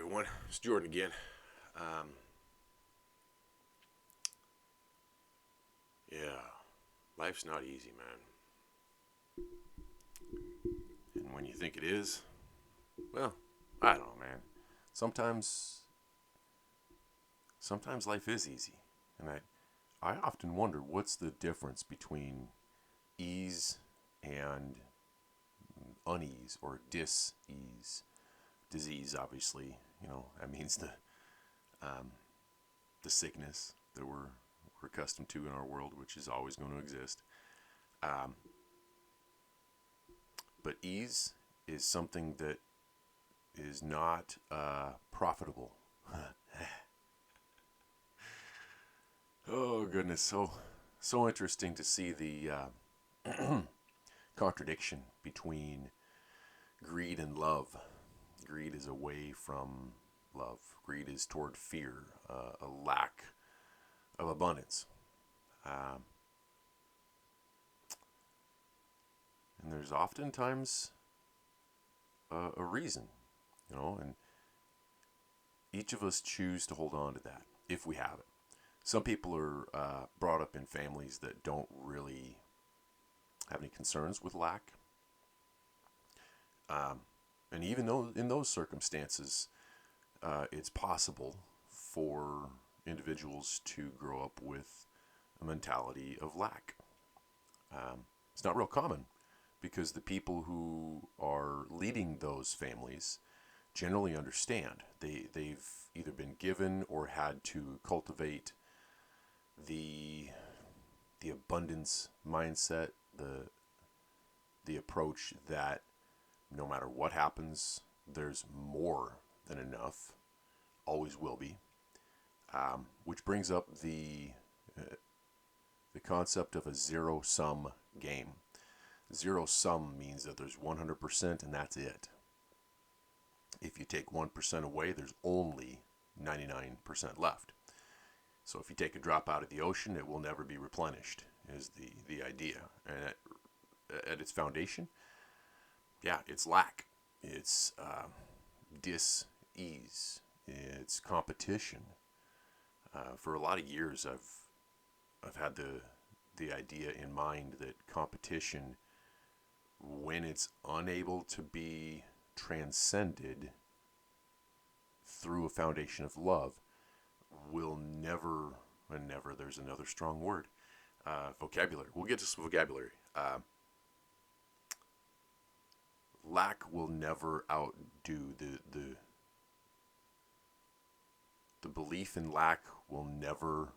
everyone. It's Jordan again. Um, yeah, life's not easy, man. And when you think it is, well, I don't know, man. Sometimes, sometimes life is easy, and I often wonder what's the difference between ease and unease or dis-ease. Disease, obviously, that means um, the sickness that we're accustomed to in our world, which is always going to exist. Um, but ease is something that is not profitable. Oh goodness, so interesting to see the contradiction between greed and love. Greed is away from love. Greed is toward fear, a lack of abundance. Um, and there's oftentimes a reason, and each of us choose to hold on to that if we have it. Some people are brought up in families that don't really have any concerns with lack. Um, and even though in those circumstances, it's possible for individuals to grow up with a mentality of lack. It's not real common because the people who are leading those families generally understand. They've either been given or had to cultivate the abundance mindset, the approach that no matter what happens, there's more than enough, always will be. Which brings up the concept of a zero sum game. Zero sum means that there's 100% and that's it. If you take 1% away, there's only 99% left. So if you take a drop out of the ocean, it will never be replenished, is the idea. And at its foundation, yeah, it's lack. It's dis-ease. It's competition. For a lot of years, I've had the idea in mind that competition, when it's unable to be transcended through a foundation of love, will never, and never, there's another strong word, vocabulary. We'll get to some vocabulary. Lack will never outdo the belief in lack will never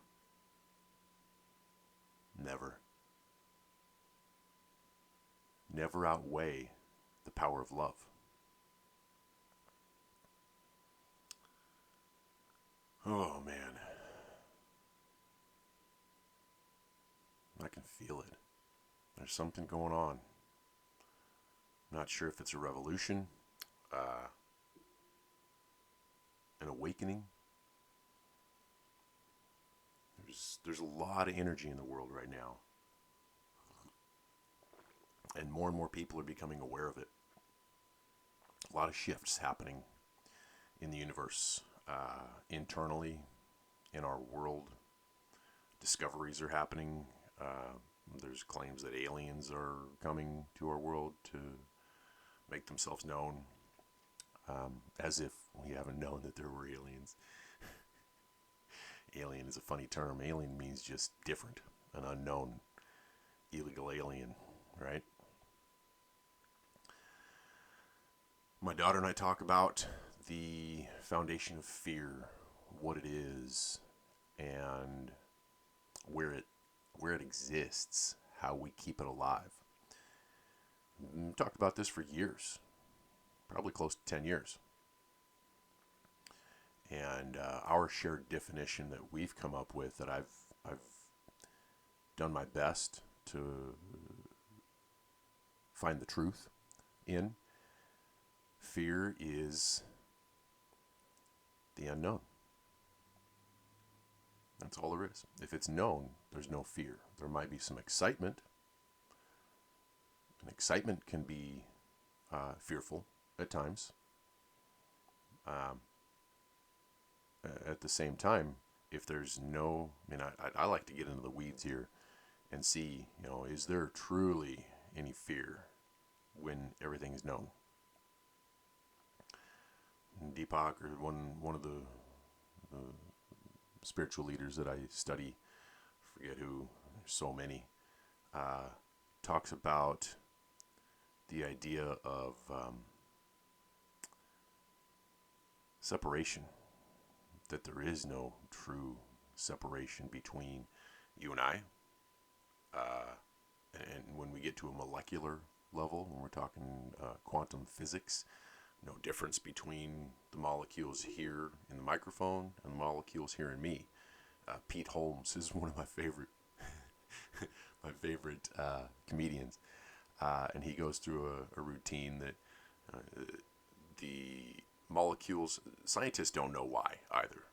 outweigh the power of love. Oh man, I can feel it. There's something going on. Not sure if it's a revolution, an awakening. There's a lot of energy in the world right now, and more people are becoming aware of it. A lot of shifts happening in the universe, internally, in our world. Discoveries are happening. There's claims that aliens are coming to our world to make themselves known, as if we haven't known that there were aliens. Alien is a funny term. Alien means just different, an unknown, illegal alien, right? My daughter and I talk about the foundation of fear, what it is, and where it exists, how we keep it alive. We talked about this for years, probably close to 10 years. And our shared definition that we've come up with, that I've done my best to find the truth in, fear is the unknown. That's all there is. If it's known, there's no fear. There might be some excitement. And excitement can be fearful at times. at the same time, if there's no, I like to get into the weeds here and see, is there truly any fear when everything's known? Deepak, or one of the spiritual leaders that I study, forget who, there's so many, talks about the idea of separation, that there is no true separation between you and I. And when we get to a molecular level, when we're talking quantum physics, no difference between the molecules here in the microphone and the molecules here in me. Pete Holmes is one of my favorite comedians, and he goes through a routine that the molecules, scientists don't know why either.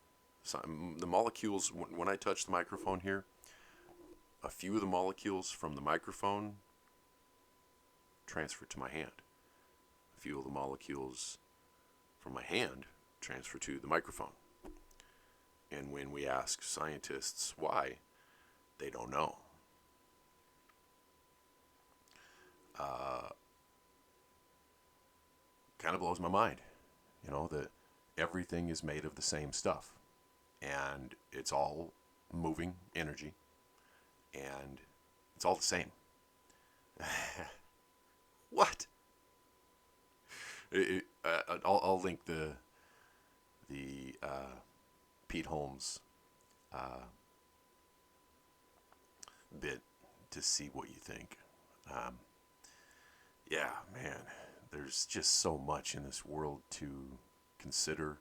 So, the molecules, when I touch the microphone here, a few of the molecules from the microphone transfer to my hand. A few of the molecules from my hand transfer to the microphone. And when we ask scientists why, they don't know. Kind of blows my mind, that everything is made of the same stuff. And it's all moving energy. And it's all the same. What? I'll link the Pete Holmes bit to see what you think. Yeah, man, there's just so much in this world to consider,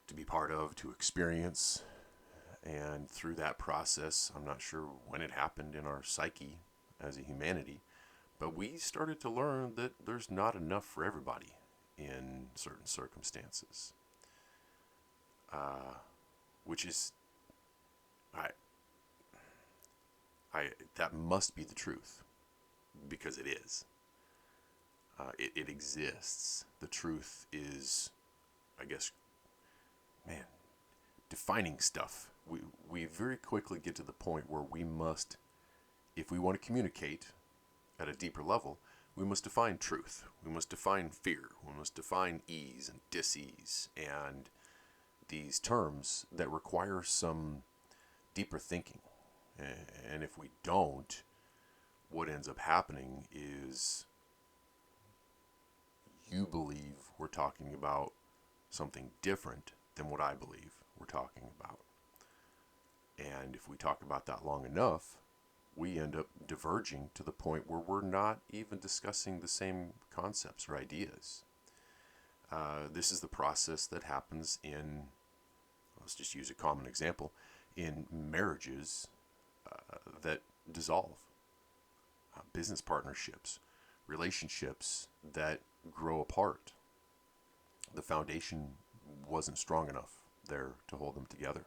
to be part of, to experience. And through that process, I'm not sure when it happened in our psyche as a humanity, but we started to learn that there's not enough for everybody in certain circumstances. Which is, that must be the truth, because it is. It exists. The truth is, I guess, man, defining stuff. We very quickly get to the point where we must, if we want to communicate at a deeper level, we must define truth. We must define fear. We must define ease and dis-ease, and these terms that require some deeper thinking. And if we don't, what ends up happening is you believe we're talking about something different than what I believe we're talking about. And if we talk about that long enough, we end up diverging to the point where we're not even discussing the same concepts or ideas. This is the process that happens in, let's just use a common example, in marriages that dissolve, business partnerships, relationships that grow apart. The foundation wasn't strong enough there to hold them together.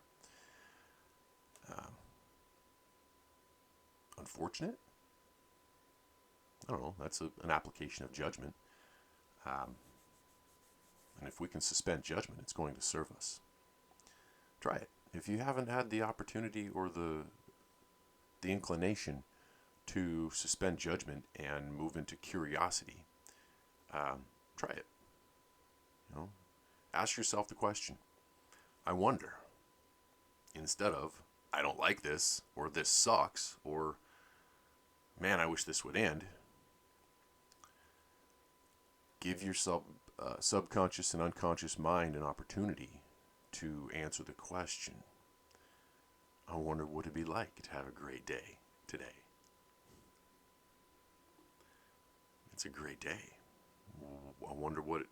Unfortunate? I don't know. That's an application of judgment. And if we can suspend judgment, it's going to serve us. Try it. If you haven't had the opportunity or the inclination to suspend judgment and move into curiosity, try it. Ask yourself the question, I wonder, instead of, I don't like this, or this sucks, or man, I wish this would end. Give your subconscious and unconscious mind an opportunity to answer the question, I wonder what it'd be like to have a great day today. It's a great day. I wonder what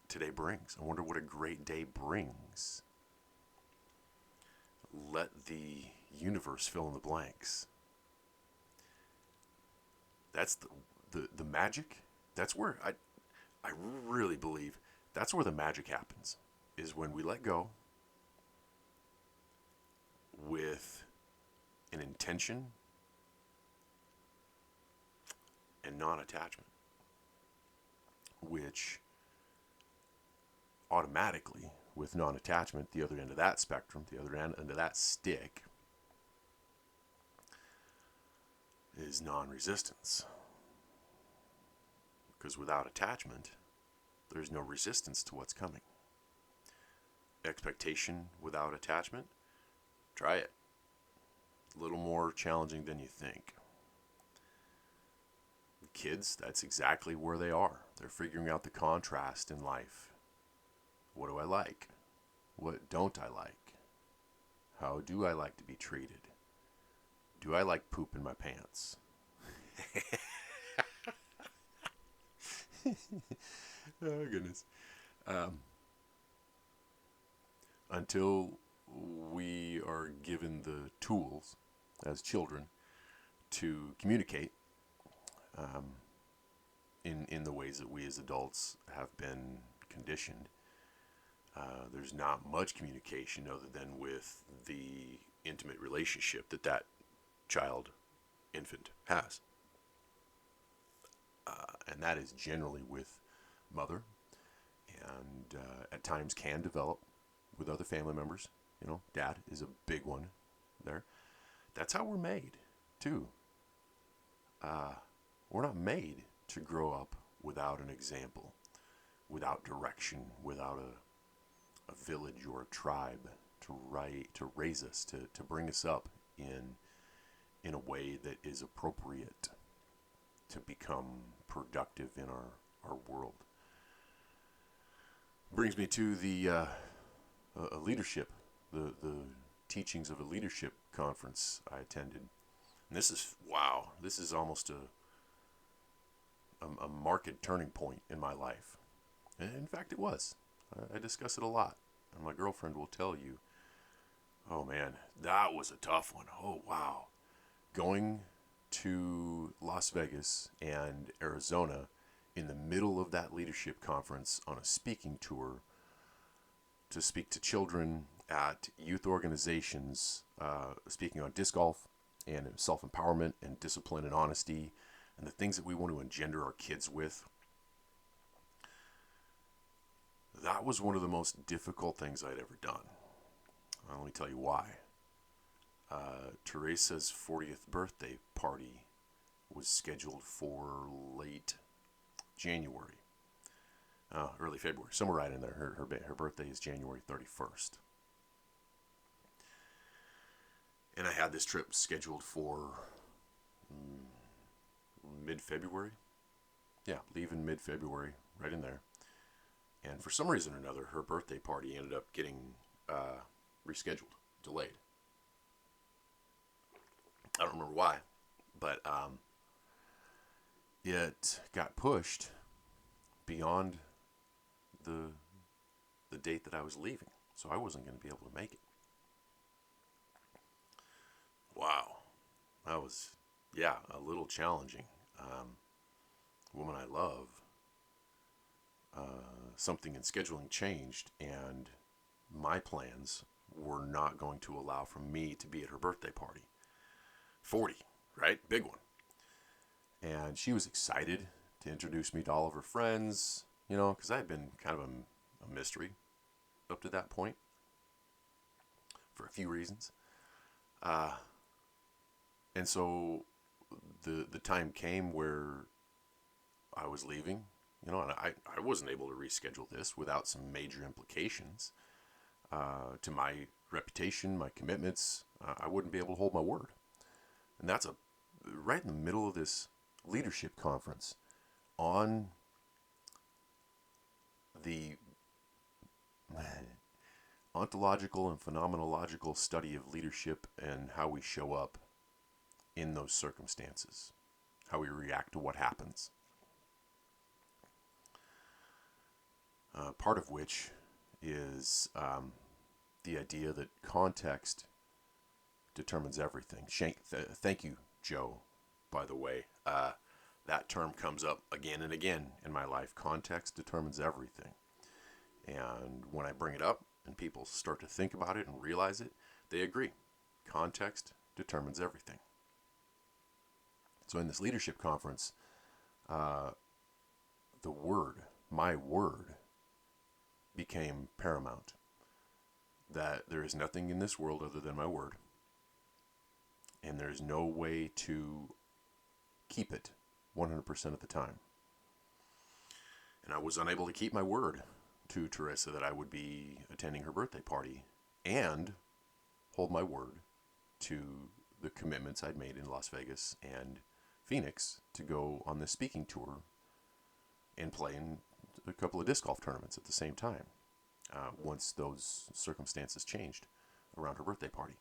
today brings. I wonder what a great day brings. Let the universe fill in the blanks. That's the magic. That's where I really believe that's where the magic happens, is when we let go with an intention and non-attachment, which automatically with non-attachment, the other end of that spectrum, the other end of that stick, is non-resistance. Because without attachment, there's no resistance to what's coming. Expectation without attachment, try it. A little more challenging than you think. Kids, that's exactly where they are. They're figuring out the contrast in life. What do I like? What don't I like? How do I like to be treated? Do I like poop in my pants? Oh, goodness. Until we are given the tools as children to communicate in the ways that we as adults have been conditioned, there's not much communication other than with the intimate relationship that child, infant, has. And that is generally with mother, and at times can develop with other family members. You know, dad is a big one there. That's how we're made, too. We're not made to grow up without an example, without direction, without a village or a tribe to raise us, to bring us up in a way that is appropriate to become productive in our world. Brings me to the a leadership, the teachings of a leadership conference I attended. And this is almost a marked turning point in my life. And in fact, it was. I discuss it a lot. And my girlfriend will tell you, oh man, that was a tough one. Oh, wow. Going to Las Vegas and Arizona in the middle of that leadership conference on a speaking tour to speak to children at youth organizations, speaking on disc golf and self-empowerment and discipline and honesty and the things that we want to engender our kids with. That was one of the most difficult things I'd ever done. Let me tell you why. Teresa's 40th birthday party was scheduled for late January, early February, somewhere right in there. Her birthday is January 31st. And I had this trip scheduled for mid-February. Yeah, leaving mid-February, right in there. And for some reason or another, her birthday party ended up getting rescheduled, delayed. I don't remember why, but it got pushed beyond the date that I was leaving, so I wasn't going to be able to make it. Wow, that was, a little challenging. Woman I love, something in scheduling changed, and my plans were not going to allow for me to be at her birthday party. 40, right? Big one. And she was excited to introduce me to all of her friends, because I had been kind of a mystery up to that point for a few reasons. And so the time came where I was leaving, and I wasn't able to reschedule this without some major implications to my reputation, my commitments. I wouldn't be able to hold my word. And that's right in the middle of this leadership conference on the ontological and phenomenological study of leadership and how we show up in those circumstances, how we react to what happens. Part of which is the idea that context determines everything. Thank you, Joe, by the way. That term comes up again and again in my life. Context determines everything. And when I bring it up and people start to think about it and realize it, they agree. Context determines everything. So in this leadership conference, my word, became paramount. that there is nothing in this world other than my word, and there's no way to keep it 100% of the time. And I was unable to keep my word to Teresa that I would be attending her birthday party and hold my word to the commitments I'd made in Las Vegas and Phoenix to go on this speaking tour and play in a couple of disc golf tournaments at the same time once those circumstances changed around her birthday party.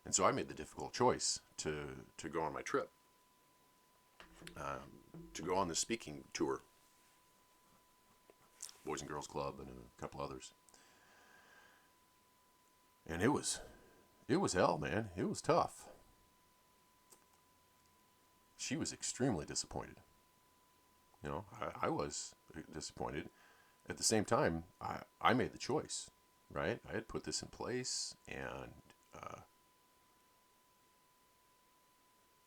And so I made the difficult choice to go on my trip, to go on this speaking tour, Boys and Girls Club and a couple others. And it was hell, man. It was tough. She was extremely disappointed. You know, I was disappointed. At the same time, I made the choice, right? I had put this in place and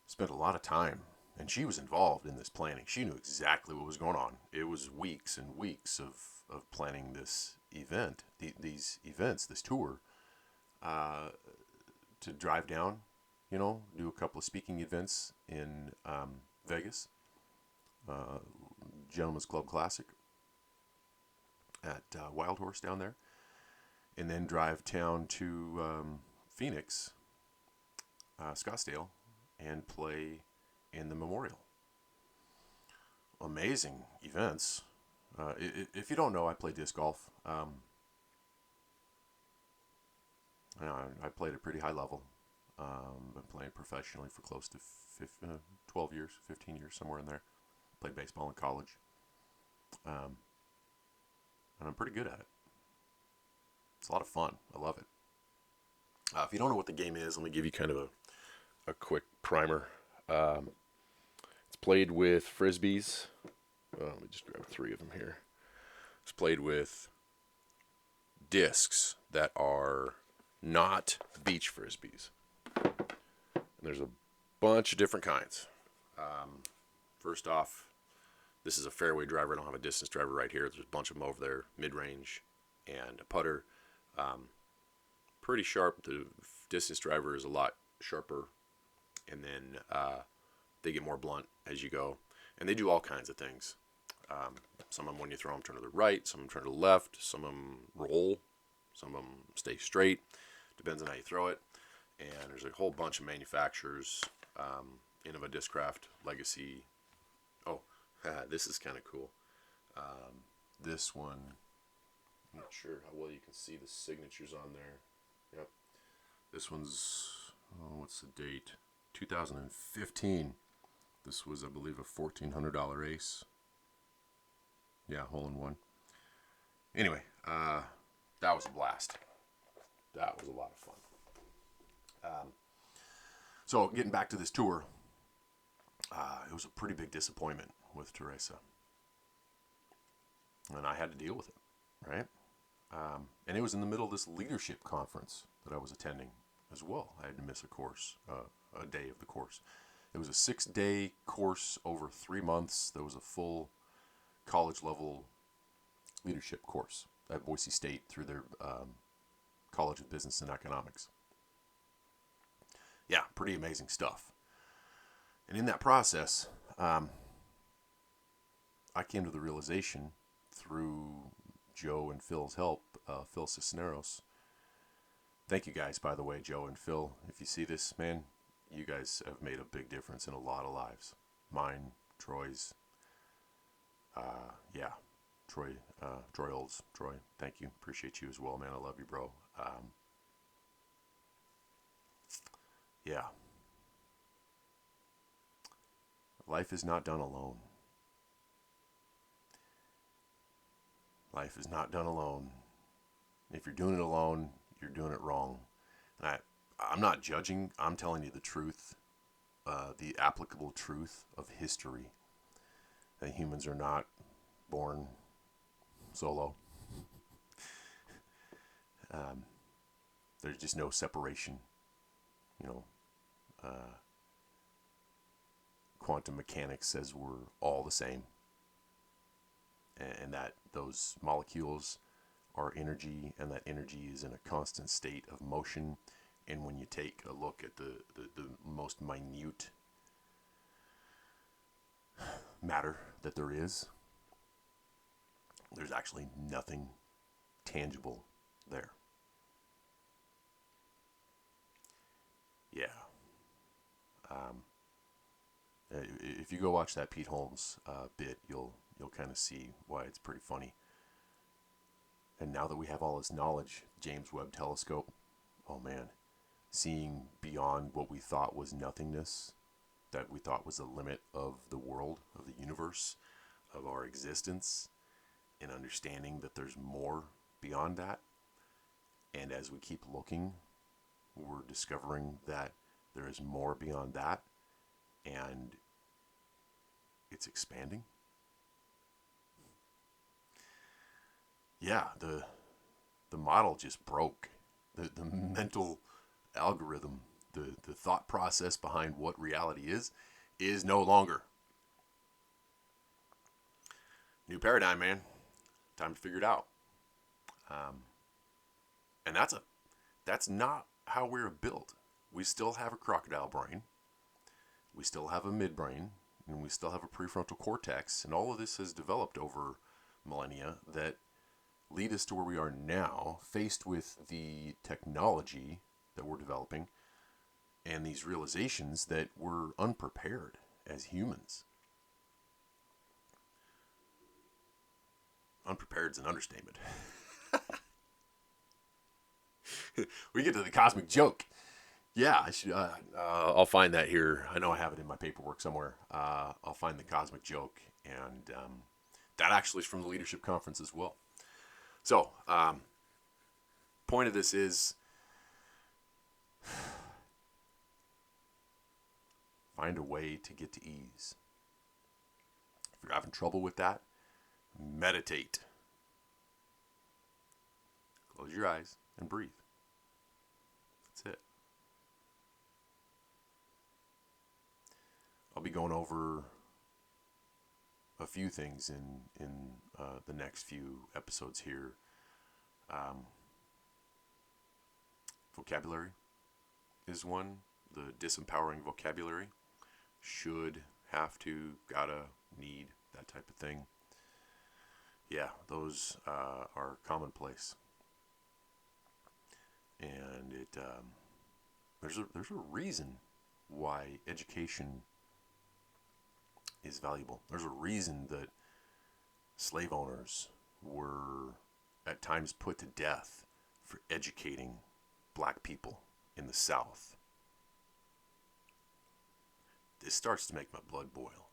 spent a lot of time. And she was involved in this planning. She knew exactly what was going on. It was weeks and weeks of planning this event, these events, this tour, to drive down, you know, do a couple of speaking events in Vegas, Gentlemen's Club Classic at Wild Horse down there, and then drive down to Phoenix, Scottsdale, and play in the Memorial. Amazing events. If you don't know, I play disc golf. I played at a pretty high level. Been playing professionally for close to 12 years, 15 years, somewhere in there. Played baseball in college. And I'm pretty good at it. It's a lot of fun. I love it. If you don't know what the game is, let me give you kind of a quick primer. It's played with frisbees. Let me just grab 3 of them here. It's played with discs that are not beach frisbees. And there's a bunch of different kinds. First off, this is a fairway driver. I don't have a distance driver right here. There's a bunch of them over there, mid-range, and a putter. Pretty sharp. The distance driver is a lot sharper, and then they get more blunt as you go. And they do all kinds of things. Some of them, when you throw them, turn to the right. Some of them turn to the left. Some of them roll. Some of them stay straight. Depends on how you throw it. And there's a whole bunch of manufacturers. Innova Discraft, Legacy. Oh, this is kind of cool. This one, I'm not sure how well you can see the signatures on there. Yep. This one's, what's the date? 2015. This was, I believe, a $1,400 ace. Yeah, hole in one. Anyway, that was a blast. That was a lot of fun. So getting back to this tour, it was a pretty big disappointment with Teresa. And I had to deal with it, right? And it was in the middle of this leadership conference that I was attending as well. I had to miss a course, a day of the course. It was a 6-day course over 3 months. There was a full college level leadership course at Boise State through their College of Business and Economics. Yeah, pretty amazing stuff. And in that process, I came to the realization through Joe and Phil's help, Phil Cisneros. Thank you guys, by the way, Joe and Phil. If you see this, man, you guys have made a big difference in a lot of lives. Mine, Troy's, Troy Olds. Troy, thank you. Appreciate you as well, man. I love you, bro. Yeah. Life is not done alone. Life is not done alone. If you're doing it alone, you're doing it wrong. And I'm not judging. I'm telling you the truth, the applicable truth of history. That humans are not born solo. There's just no separation. You know, quantum mechanics says we're all the same. And that those molecules our energy, and that energy is in a constant state of motion. And when you take a look at the most minute matter that there is, there's actually nothing tangible there. Yeah. If you go watch that Pete Holmes bit, you'll kind of see why it's pretty funny. And now that we have all this knowledge, James Webb Telescope, oh man, seeing beyond what we thought was nothingness, that we thought was the limit of the world, of the universe, of our existence, and understanding that there's more beyond that. And as we keep looking, we're discovering that there is more beyond that, and it's expanding. Yeah, the model just broke. The mental algorithm, the thought process behind what reality is no longer. New paradigm, man. Time to figure it out. And that's not how we're built. We still have a crocodile brain. We still have a midbrain, and we still have a prefrontal cortex, and all of this has developed over millennia that lead us to where we are now, faced with the technology that we're developing and these realizations that we're unprepared as humans. Unprepared is an understatement. We get to the cosmic joke. Yeah, I should. I'll find that here. I know I have it in my paperwork somewhere. I'll find the cosmic joke, and that actually is from the leadership conference as well. So, point of this is find a way to get to ease. If you're having trouble with that, meditate. Close your eyes and breathe. That's it. I'll be going over a few things in the next few episodes here. Vocabulary is one. The disempowering vocabulary. Should, have to, gotta, need, that type of thing. Yeah, those are commonplace. And there's a reason why education is valuable. There's a reason that slave owners were at times put to death for educating black people in the South. This starts to make my blood boil.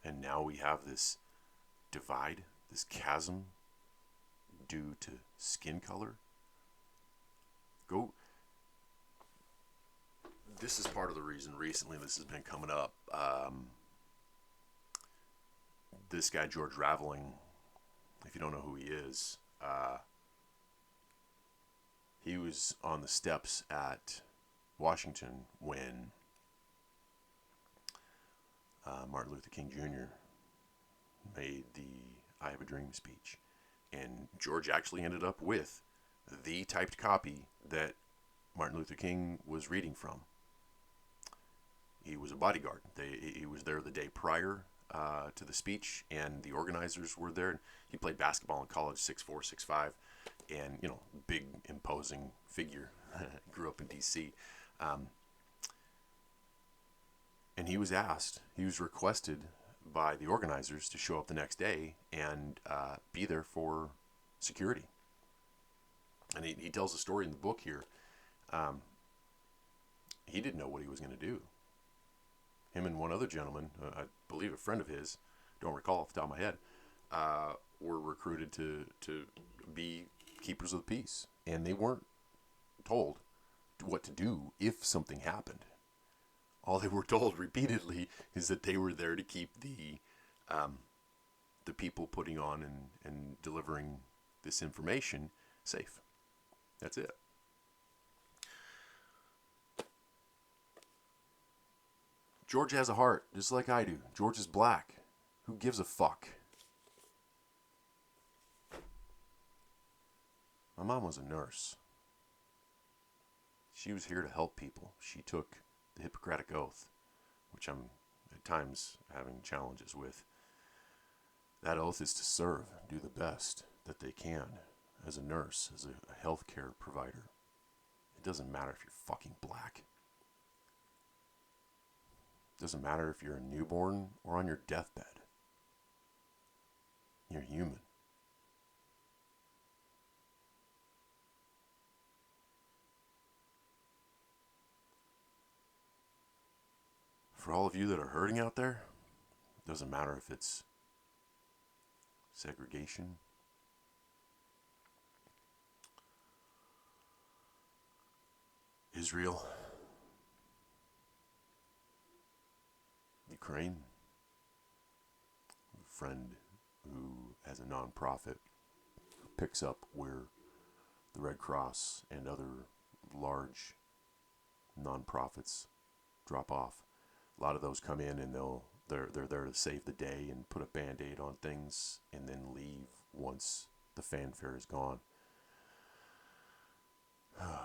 And now we have this divide, this chasm due to skin color. This is part of the reason recently this has been coming up. This guy, George Raveling, if you don't know who he is, he was on the steps at Washington when Martin Luther King Jr. made the I Have a Dream speech. And George actually ended up with the typed copy that Martin Luther King was reading from. He was a bodyguard. He was there the day prior to the speech, and the organizers were there. He played basketball in college, 6'4", 6'5", and, big, imposing figure. Grew up in D.C. And he was requested by the organizers to show up the next day and be there for security. And he tells a story in the book here. He didn't know what he was going to do. Him and one other gentleman, I believe a friend of his, don't recall off the top of my head, were recruited to be keepers of the peace. And they weren't told what to do if something happened. All they were told repeatedly is that they were there to keep the people putting on and delivering this information safe. That's it. George has a heart, just like I do. George is black. Who gives a fuck? My mom was a nurse. She was here to help people. She took the Hippocratic Oath, which I'm at times having challenges with. That oath is to serve, do the best that they can as a nurse, as a healthcare provider. It doesn't matter if you're fucking black. It doesn't matter if you're a newborn or on your deathbed. You're human. For all of you that are hurting out there, it doesn't matter if it's segregation, Israel, Ukraine. A friend who has a nonprofit who picks up where the Red Cross and other large nonprofits drop off. A lot of those come in and they're there to save the day and put a band-aid on things and then leave once the fanfare is gone.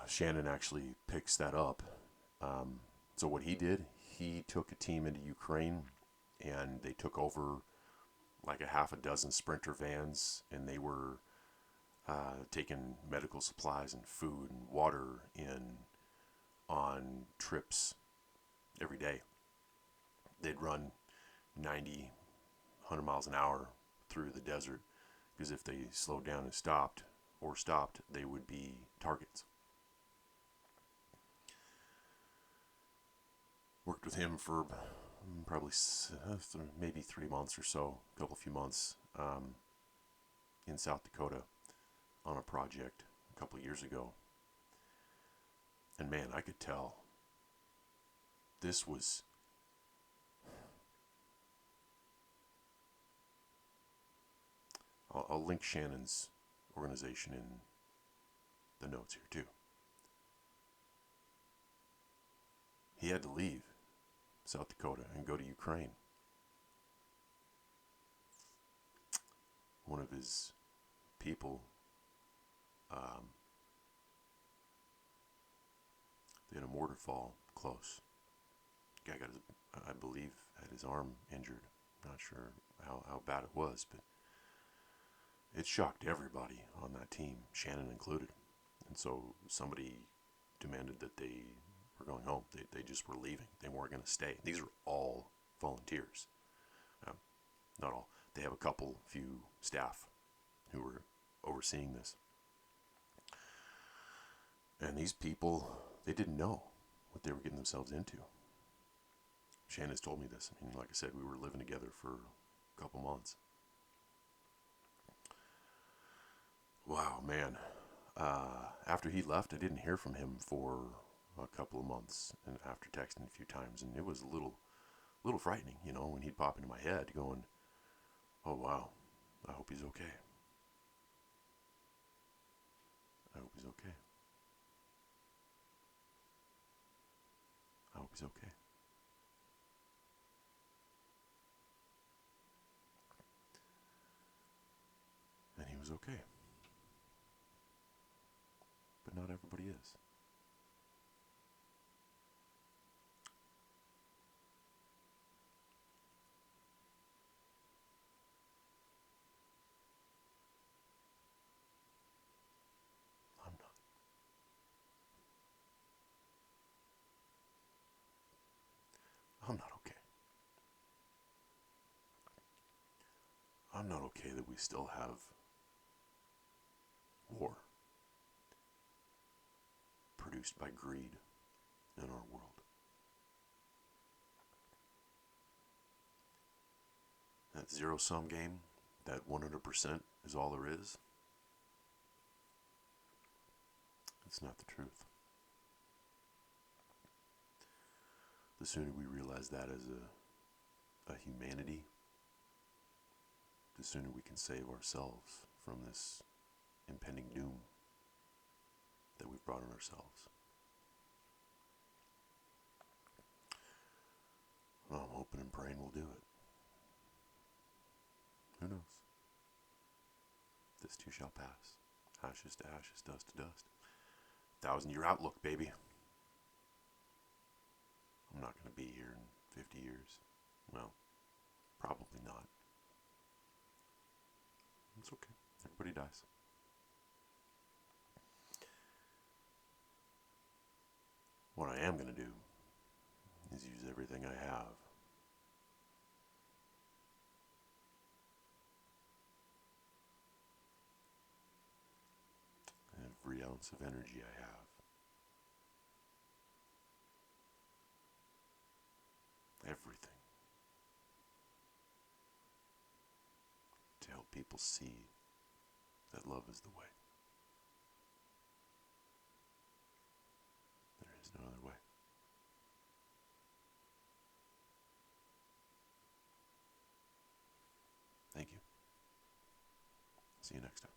Shannon actually picks that up. So what he did, he took a team into Ukraine and they took over like a half a dozen Sprinter vans, and they were taking medical supplies and food and water in on trips every day. They'd run 90, 100 miles an hour through the desert, because if they slowed down and stopped, they would be targets. Worked with him for probably maybe 3 months or so, a few months in South Dakota on a project a couple years ago. And man, I could tell this was I'll link Shannon's organization in the notes here too. He had to leave South Dakota and go to Ukraine. One of his people, they had a mortar fall close. Guy got, I believe, had his arm injured. Not sure how bad it was, but it shocked everybody on that team, Shannon included. And so somebody demanded that they were going home. They just were leaving. They weren't going to stay. These are all volunteers. Not all. They have a few staff who were overseeing this. And these people, they didn't know what they were getting themselves into. Shannon's told me this. I mean, like I said, we were living together for a couple months. Wow, man. After he left, I didn't hear from him for a couple of months, and after texting a few times, and it was a little frightening, when he'd pop into my head going, oh wow, I hope he's okay. I hope he's okay. I hope he's okay. And he was okay. But not everybody is. I'm not. I'm not okay. I'm not okay that we still have war produced by greed in our world. That zero-sum game, that 100% is all there is, it's not the truth. The sooner we realize that as a humanity, the sooner we can save ourselves from this impending doom that we've brought on ourselves. Well, I'm hoping and praying we'll do it. Who knows? This too shall pass. Ashes to ashes, dust to dust. 1,000-year outlook, baby. I'm not going to be here in 50 years. Well, probably not. It's okay. Everybody dies. What I am going to do is use everything I have. Every ounce of energy I have. Everything. To help people see that love is the way. There is no other way. Thank you. See you next time.